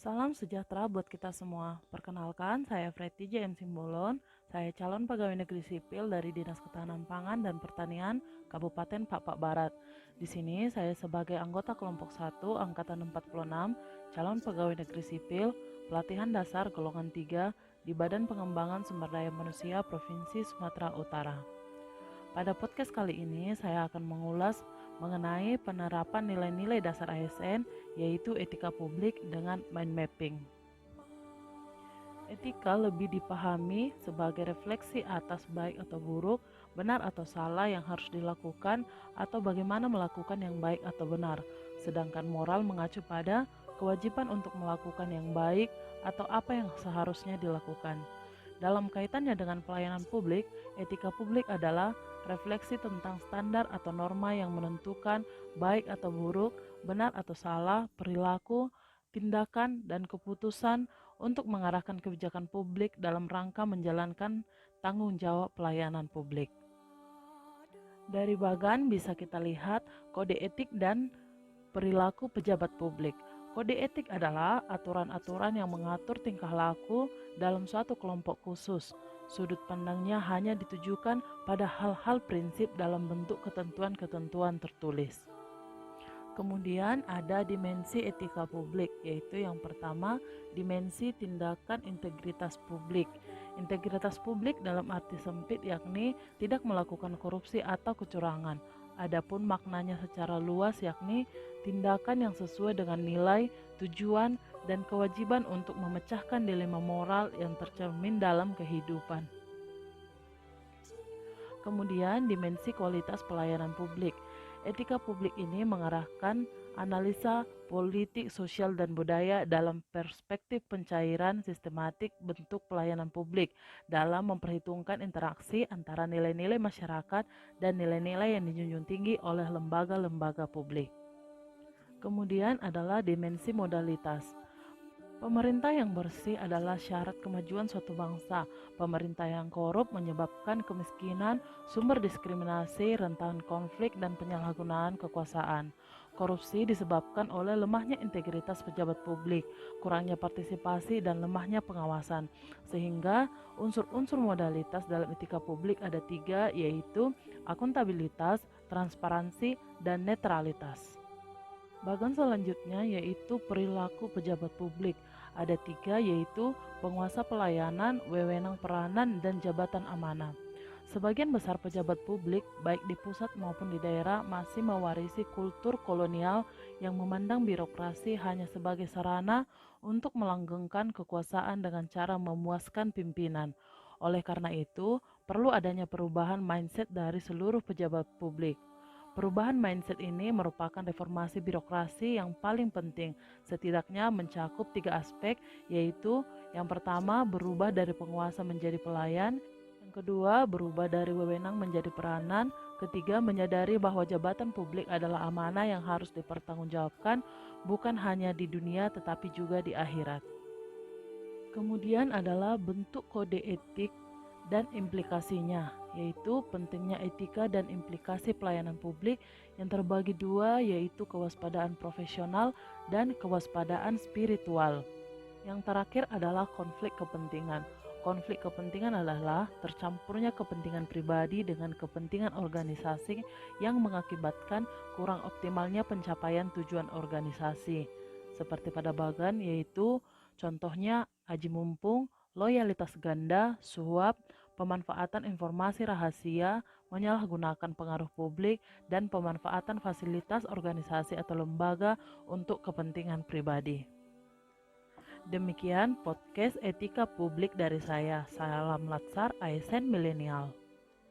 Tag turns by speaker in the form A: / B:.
A: Salam sejahtera buat kita semua. Perkenalkan, saya Freddy J. M. Simbolon. Saya calon pegawai negeri sipil dari Dinas Ketahanan Pangan dan Pertanian Kabupaten Pakpak Barat. Di sini saya sebagai anggota kelompok 1 Angkatan 46, calon pegawai negeri sipil, pelatihan dasar golongan 3 di Badan Pengembangan Sumber Daya Manusia Provinsi Sumatera Utara. Pada podcast kali ini saya akan mengulas mengenai penerapan nilai-nilai dasar ASN, yaitu etika publik dengan mind mapping. Etika lebih dipahami sebagai refleksi atas baik atau buruk, benar atau salah yang harus dilakukan, atau bagaimana melakukan yang baik atau benar. Sedangkan moral mengacu pada kewajiban untuk melakukan yang baik atau apa yang seharusnya dilakukan. Dalam kaitannya dengan pelayanan publik, etika publik adalah refleksi tentang standar atau norma yang menentukan baik atau buruk, benar atau salah, perilaku, tindakan, dan keputusan untuk mengarahkan kebijakan publik dalam rangka menjalankan tanggung jawab pelayanan publik. Dari bagan bisa kita lihat kode etik dan perilaku pejabat publik. Kode etik adalah aturan-aturan yang mengatur tingkah laku dalam suatu kelompok khusus. Sudut pandangnya hanya ditujukan pada hal-hal prinsip dalam bentuk ketentuan-ketentuan tertulis. Kemudian ada dimensi etika publik, yaitu yang pertama, dimensi tindakan integritas publik. Integritas publik dalam arti sempit yakni tidak melakukan korupsi atau kecurangan. Adapun maknanya secara luas yakni tindakan yang sesuai dengan nilai, tujuan, dan kewajiban untuk memecahkan dilema moral yang tercermin dalam kehidupan. Kemudian dimensi kualitas pelayanan publik. Etika publik ini mengarahkan analisa politik, sosial, dan budaya dalam perspektif pencairan sistematik bentuk pelayanan publik dalam memperhitungkan interaksi antara nilai-nilai masyarakat dan nilai-nilai yang dijunjung tinggi oleh lembaga-lembaga publik. Kemudian adalah dimensi modalitas. Pemerintah yang bersih adalah syarat kemajuan suatu bangsa. Pemerintah yang korup menyebabkan kemiskinan, sumber diskriminasi, rentan konflik, dan penyalahgunaan kekuasaan. Korupsi disebabkan oleh lemahnya integritas pejabat publik, kurangnya partisipasi, dan lemahnya pengawasan. Sehingga unsur-unsur modalitas dalam etika publik ada 3, yaitu akuntabilitas, transparansi, dan netralitas. Bagian selanjutnya yaitu perilaku pejabat publik. Ada 3, yaitu penguasa pelayanan, wewenang peranan, dan jabatan amanah. Sebagian besar pejabat publik, baik di pusat maupun di daerah, masih mewarisi kultur kolonial yang memandang birokrasi hanya sebagai sarana untuk melanggengkan kekuasaan dengan cara memuaskan pimpinan. Oleh karena itu, perlu adanya perubahan mindset dari seluruh pejabat publik. Perubahan mindset ini merupakan reformasi birokrasi yang paling penting, setidaknya mencakup 3 aspek, yaitu yang pertama berubah dari penguasa menjadi pelayan, yang kedua berubah dari wewenang menjadi peranan, ketiga menyadari bahwa jabatan publik adalah amanah yang harus dipertanggungjawabkan bukan hanya di dunia tetapi juga di akhirat. Kemudian adalah bentuk kode etik dan implikasinya, yaitu pentingnya etika dan implikasi pelayanan publik yang terbagi 2, yaitu kewaspadaan profesional dan kewaspadaan spiritual. Yang terakhir adalah konflik kepentingan. Konflik kepentingan adalah tercampurnya kepentingan pribadi dengan kepentingan organisasi yang mengakibatkan kurang optimalnya pencapaian tujuan organisasi. Seperti pada bagan, yaitu contohnya aji mumpung, loyalitas ganda, suap, pemanfaatan informasi rahasia, menyalahgunakan pengaruh publik, dan pemanfaatan fasilitas organisasi atau lembaga untuk kepentingan pribadi. Demikian podcast etika publik dari saya. Salam Latsar, ASN Milenial.